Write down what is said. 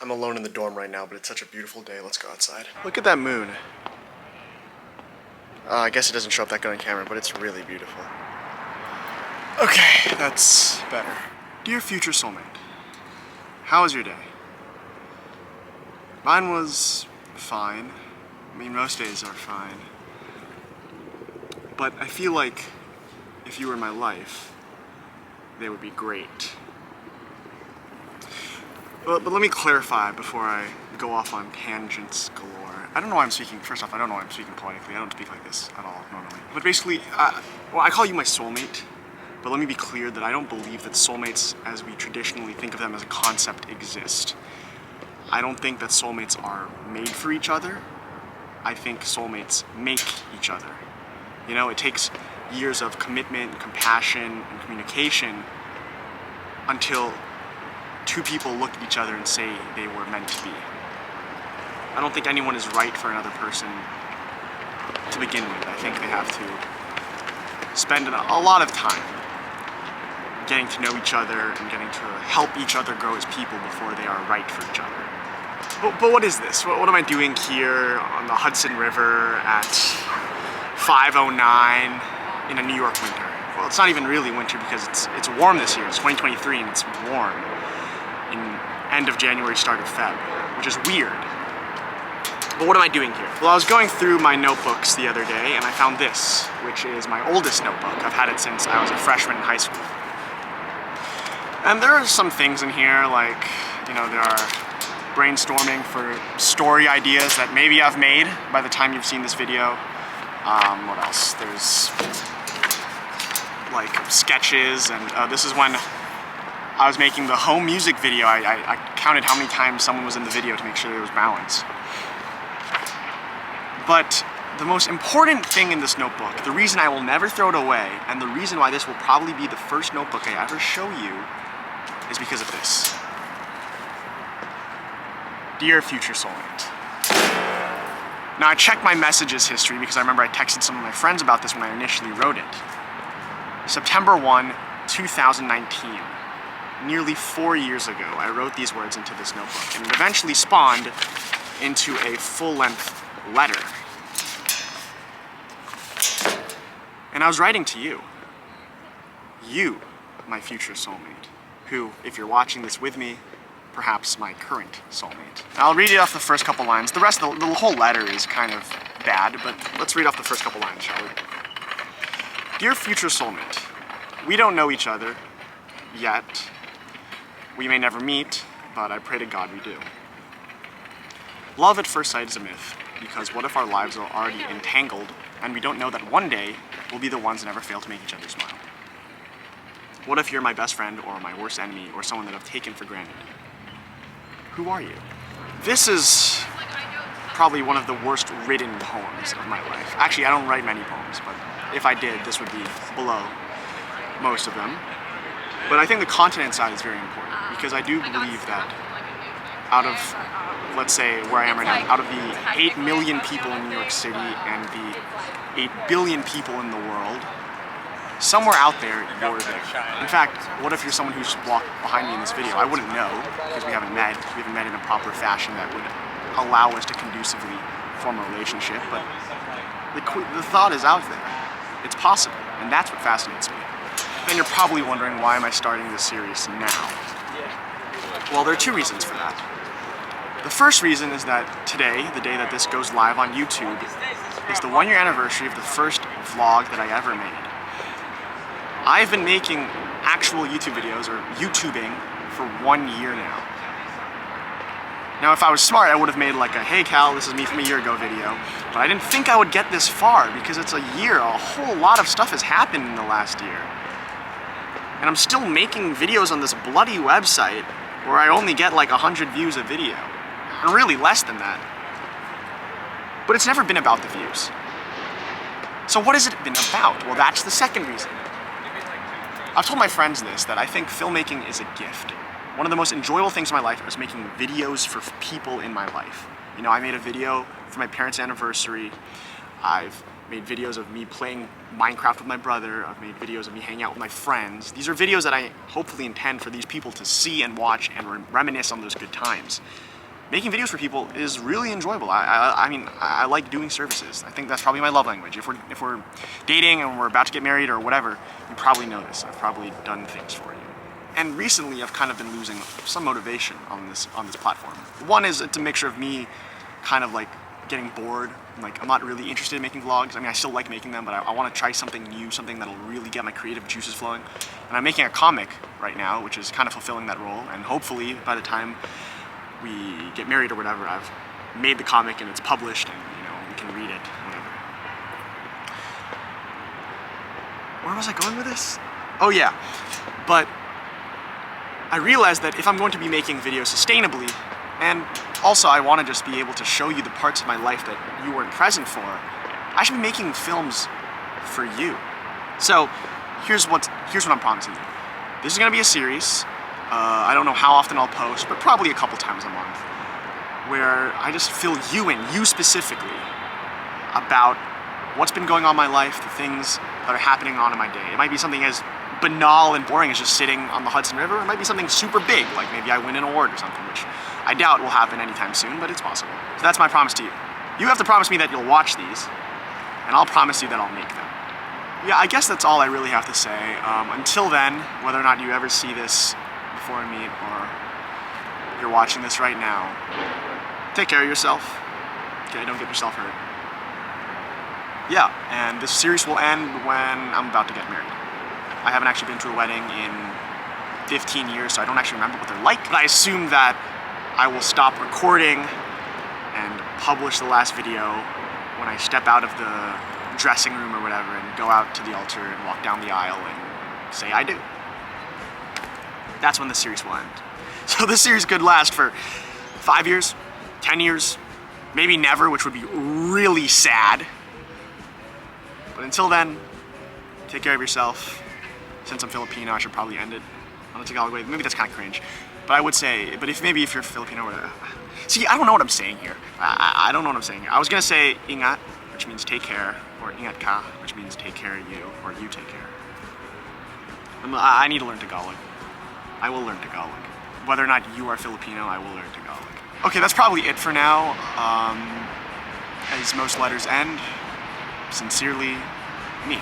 I'm alone in the dorm right now, but it's such a beautiful day. Let's go outside. Look at that moon. I guess it doesn't show up that good on camera, but it's really beautiful. Okay, that's better. Dear future soulmate, how was your day? Mine was fine. I mean, most days are fine. But I feel like if you were in my life, they would be great. But let me clarify before I go off on tangents galore. I don't know why I'm speaking, first off, I don't know why I'm speaking poetically. I don't speak like this at all, normally. But basically, well, I call you my soulmate, but let me be clear that I don't believe that soulmates, as we traditionally think of them as a concept, exist. I don't think that soulmates are made for each other. I think soulmates make each other. You know, it takes years of commitment, compassion, and communication until two people look at each other and say they were meant to be. I don't think anyone is right for another person to begin with. I think they have to spend a lot of time getting to know each other and getting to help each other grow as people before they are right for each other. But what is this? What am I doing here on the Hudson River at 5:09 in a New York winter? Well, it's not even really winter because it's warm this year. It's 2023 and it's warm in end of January, start of Feb, which is weird. But what am I doing here? Well, I was going through my notebooks the other day and I found this, which is my oldest notebook. I've had it since I was a freshman in high school. And there are some things in here like, you know, there are brainstorming for story ideas that maybe I've made by the time you've seen this video. What else? There's like sketches, and this is when I was making the home music video. I counted how many times someone was in the video to make sure there was balance. But the most important thing in this notebook, the reason I will never throw it away, and the reason why this will probably be the first notebook I ever show you, is because of this. Dear future soulmate. Now I checked my messages history because I remember I texted some of my friends about this when I initially wrote it. September 1, 2019. Nearly 4 years ago, I wrote these words into this notebook, and it eventually spawned into a full-length letter. And I was writing to you. You, my future soulmate, who, if you're watching this with me, perhaps my current soulmate. I'll read it off the first couple lines. The rest of the whole letter is kind of bad, but let's read off the first couple lines, shall we? Dear future soulmate, we don't know each other yet. We may never meet, but I pray to God we do. Love at first sight is a myth, because what if our lives are already entangled and we don't know that one day we'll be the ones that never fail to make each other smile? What if you're my best friend or my worst enemy or someone that I've taken for granted? Who are you? This is probably one of the worst written poems of my life. Actually, I don't write many poems, but if I did, this would be below most of them. But I think the content inside is very important because I do believe that out of, let's say, where I am right now, out of the 8 million people in New York City and the 8 billion people in the world, somewhere out there, you're there. In fact, what if you're someone who's walked behind me in this video? I wouldn't know, because we haven't met in a proper fashion that would allow us to conducively form a relationship, but the thought is out there. It's possible, and that's what fascinates me. Then you're probably wondering, why am I starting this series now? Well, there are two reasons for that. The first reason is that today, the day that this goes live on YouTube, is the 1-year anniversary of the first vlog that I ever made. I've been making actual YouTube videos, or YouTubing, for 1 year now. Now, if I was smart, I would have made like a, hey Cal, this is me from a year ago video, but I didn't think I would get this far because it's a year. A whole lot of stuff has happened in the last year. And I'm still making videos on this bloody website where I only get like 100 views a video, and really less than that. But it's never been about the views. So what has it been about? Well, that's the second reason. I've told my friends this, that I think filmmaking is a gift. One of the most enjoyable things in my life is making videos for people in my life. You know, I made a video for my parents' anniversary. I've made videos of me playing Minecraft with my brother. I've made videos of me hanging out with my friends. These are videos that I hopefully intend for these people to see and watch and reminisce on those good times. making videos for people is really enjoyable. I mean, I like doing services. I think that's probably my love language. If we're dating and we're about to get married or whatever, you probably know this. I've probably done things for you. And recently, I've kind of been losing some motivation on this platform. One is it's a mixture of me kind of like getting bored. Like, I'm not really interested in making vlogs. I mean, I still like making them, but I want to try something new, something that'll really get my creative juices flowing. And I'm making a comic right now, which is kind of fulfilling that role. And hopefully, by the time we get married or whatever, I've made the comic and it's published, and we can read it, whatever. Where was I going with this? Oh yeah, but I realized that if I'm going to be making videos sustainably, and also I want to just be able to show you the parts of my life that you weren't present for, I should be making films for you. So here's what I'm promising you. This is going to be a series. I don't know how often I'll post, but probably a couple times a month, where I just fill you in, you specifically, about what's been going on in my life, the things that are happening on in my day. It might be something as banal and boring as just sitting on the Hudson River. It might be something super big, like maybe I win an award or something, which I doubt will happen anytime soon, but it's possible. So that's my promise to you. You have to promise me that you'll watch these, and I'll promise you that I'll make them. Yeah, I guess that's all I really have to say. Until then, whether or not you ever see this before we meet, or you're watching this right now, take care of yourself. Okay, don't get yourself hurt. Yeah, and this series will end when I'm about to get married. I haven't actually been to a wedding in 15 years, so I don't actually remember what they're like, but I assume that I will stop recording and publish the last video when I step out of the dressing room or whatever and go out to the altar and walk down the aisle and say I do. That's when the series will end. So this series could last for 5 years, 10 years, maybe never, which would be really sad. But until then, take care of yourself. Since I'm Filipino, I should probably end it on a Tagalog way. Maybe that's kind of cringe. But I would say, but if you're Filipino or whatever. See, I don't know what I'm saying here. I don't know what I'm saying here. I was gonna say ingat, which means take care, or ingat ka, which means take care of you, or you take care. I need to learn Tagalog. I will learn Tagalog. Whether or not you are Filipino, I will learn Tagalog. Okay, that's probably it for now. As most letters end, sincerely, me.